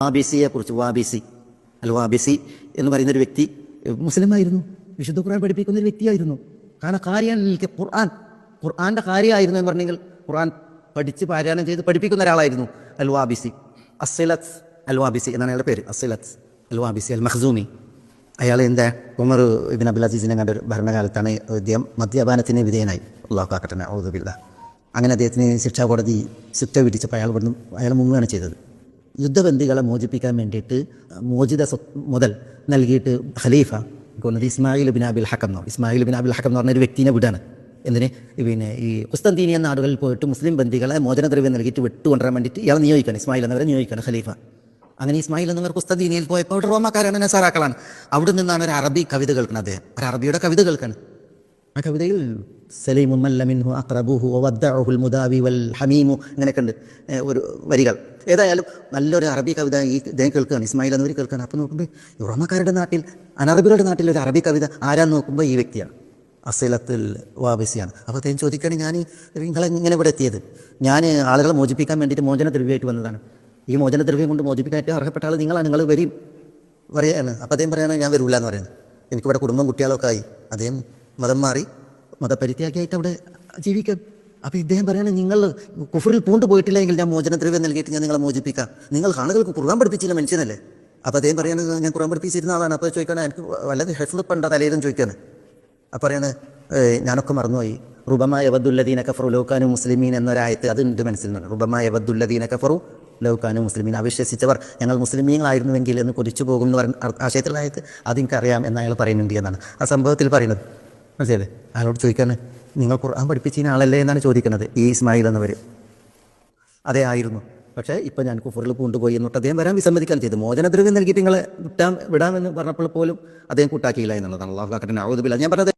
വാബിസിയെ കുറിച്ച് അൽ വാബിസി എന്ന് പറയുന്ന ഒരു വ്യക്തി മുസ്ലിമായിരുന്നു, വിശുദ്ധ ഖുർആൻ പഠിപ്പിക്കുന്ന ഒരു വ്യക്തിയായിരുന്നു. കാരണം കാര്യാനിലേക്ക് ഖുർആന്റെ കാര്യമായിരുന്നു എന്ന് പറഞ്ഞെങ്കിൽ ഖുർആൻ പഠിച്ച് പാരായണം ചെയ്ത് പഠിപ്പിക്കുന്ന ഒരാളായിരുന്നു അൽ വാബിസി. അൽ വാബിസി എന്നാണ് അയാളുടെ പേര്. അൽ വാബിസി അൽ മഖ്സൂമി. അയാൾ എന്താ ഉമർ ഇബ്ൻ അബ്ദുൽ അസീസിനെ കണ്ട ഭരണകാലത്താണ് അദ്ദേഹം മദ്യപാനത്തിന് വിധേയനായി. അല്ലാഹു കാക്കട്ടെ, ഔദു ബില്ലാഹ്. അങ്ങനെ അദ്ദേഹത്തിന് ശിക്ഷാ കോടതി ശിക്ഷ വിധിച്ചപ്പോൾ അയാൾ മുങ്ങുകയാണ് ചെയ്തത്. യുദ്ധബന്ദികളെ മോചിപ്പിക്കാൻ വേണ്ടിയിട്ട് മോചിത മുതൽ നൽകിയിട്ട് ഖലീഫ കൊന്നത് ഇസ്മായിൽ ബിൻ അബിൽ ഹക്കം എന്ന് പറഞ്ഞൊരു വ്യക്തിനെ വിടാണ്. എന്തിന്? പിന്നെ ഈ ഖുസ്തന്തീനിയൻ നാടുകളിൽ പോയിട്ട് മുസ്ലിം ബന്ദികളെ മോചനദ്രവ്യം നൽകിയിട്ട് വിട്ടുകൊണ്ടുവരാൻ വേണ്ടിയിട്ട് ഇയാൾ നിയോഗിക്കണം, ഇസ്മായിൽ എന്നവരെ നിയോഗിക്കണം ഖലീഫ. അങ്ങനെ ഇസ്മായിൽ എന്നവർ ഖുസ്തന്തീനിയയിൽ പോയപ്പോൾ അവിടെ റോമാക്കാരാണ്, നസാറാക്കളാണ്. അവിടെ നിന്നാണ് ഒരു അറബി കവിത കേൾക്കുന്നത്. അദ്ദേഹം ഒരു അറബിയുടെ കവിത കേൾക്കാണ്. ആ കവിതയിൽ സലീമുൻ മല്ല മിൻഹു അഖ്റബുഹു വവദ്ദഉഹുൽ മുദാവി വൽ ഹമീമു ഇങ്ങനെയൊക്കെ ഉണ്ട് ഒരു വരികൾ. ഏതായാലും നല്ലൊരു അറബി കവിത ഈ ഇദ്ദേഹം കേൾക്കുകയാണ്, ഇസ്മായിൽ എന്നവർ കേൾക്കുകയാണ്. അപ്പോൾ നോക്കുമ്പോൾ റോമക്കാരുടെ നാട്ടിൽ, അനറബികളുടെ നാട്ടിൽ ഒരു അറബി കവിത ആരാന്ന് നോക്കുമ്പോൾ ഈ വ്യക്തിയാണ്, അസിലത്തുൽ വാബിസിയാണ്. അപ്പോൾ അദ്ദേഹം ചോദിക്കുകയാണ്, നിങ്ങളെ ഇങ്ങനെ ഇവിടെ എത്തിയത്? ഞാൻ ആളുകളെ മോചിപ്പിക്കാൻ വേണ്ടിയിട്ട് മോചനദ്രവ്യമായിട്ട് വന്നതാണ്. ഈ മോചനദ്രവ്യം കൊണ്ട് മോചിപ്പിക്കാനായിട്ട് അർഹപ്പെട്ട ആൾ നിങ്ങളാണ്, നിങ്ങൾ വരും പറയുകയാണ്. അപ്പോൾ അദ്ദേഹം പറയുകയാണ്, ഞാൻ വരില്ല എന്ന് പറയുന്നത്. എനിക്കിവിടെ കുടുംബം കുട്ടികളൊക്കെ ആയി. അദ്ദേഹം മതം മാറി മതപരിത്യാഗിയായിട്ട് അവിടെ ജീവിക്കാം. അപ്പോൾ ഇദ്ദേഹം പറയുകയാണ്, നിങ്ങൾ കുഫറിൽ പോയിട്ടില്ല എങ്കിൽ ഞാൻ മോചനദ്രവ്യം നൽകിയിട്ട് ഞാൻ നിങ്ങളെ മോചിപ്പിക്കാം. നിങ്ങൾ ആളുകൾക്ക് ഖുർആൻ പഠിപ്പിച്ചില്ല മനുഷ്യനല്ലേ? അപ്പോൾ അദ്ദേഹം പറയുന്നത്, ഞാൻ ഖുർആൻ പഠിപ്പിച്ചിരുന്ന ആളാണ്. അപ്പോൾ ചോദിക്കുകയാണ്, എനിക്ക് വല്ലത് ഹെഫ്ള് പണ്ട തലയിലും ചോദിക്കുകയാണ്. അപ്പോൾ പറയാണ്, ഞാനൊക്കെ മറന്നുപോയി. റുബമാ യവദ്ദുല്ലദീന കഫറു ലൗ കാനൂ മുസ്ലിമീൻ എന്നൊരായത്ത് അതുണ്ട് മനസ്സിൽ നിന്ന്. റുബമാ യവദ്ദുല്ലദീന കഫറു ലൗ കാനൂ മുസ്ലിമീൻ, അവിശ്വസിച്ചവർ ഞങ്ങൾ മുസ്ലിമീങ്ങളായിരുന്നുവെങ്കിൽ എന്ന് കൊതിച്ചു പോകും എന്ന് പറഞ്ഞ ആശയത്തിലുള്ള ആയത്ത് അതെനിക്കറിയാം എന്ന് അയാൾ പറയുന്നുണ്ട് എന്നാണ് ആ സംഭവത്തിൽ പറയുന്നത്. മനസ്സിലല്ലേ? അയാളോട് ചോദിക്കാണ്, നിങ്ങൾ ഖുർആൻ പഠിപ്പിച്ചിരുന്ന ആളല്ലേ എന്നാണ് ചോദിക്കുന്നത് ഈ ഇസ്മായിൽ എന്നവർ. അതേ ആയിരുന്നു, പക്ഷേ ഇപ്പം ഞാൻ കുഫറിൽ കൊണ്ടുപോയി എന്നിട്ട് അദ്ദേഹം വരാൻ വിസമ്മതിക്കാൻ ചെയ്തു. മോചനദ്രവ്യം നൽകിയിട്ട് നിങ്ങളെ വിടാമെന്ന് പറഞ്ഞപ്പോൾ പോലും അദ്ദേഹം കൂട്ടാക്കിയില്ല എന്നുള്ളതാണ്. അല്ലാഹു അക്ബർ. ഔദു ബില്ലാഹ്. ഞാൻ പറഞ്ഞത്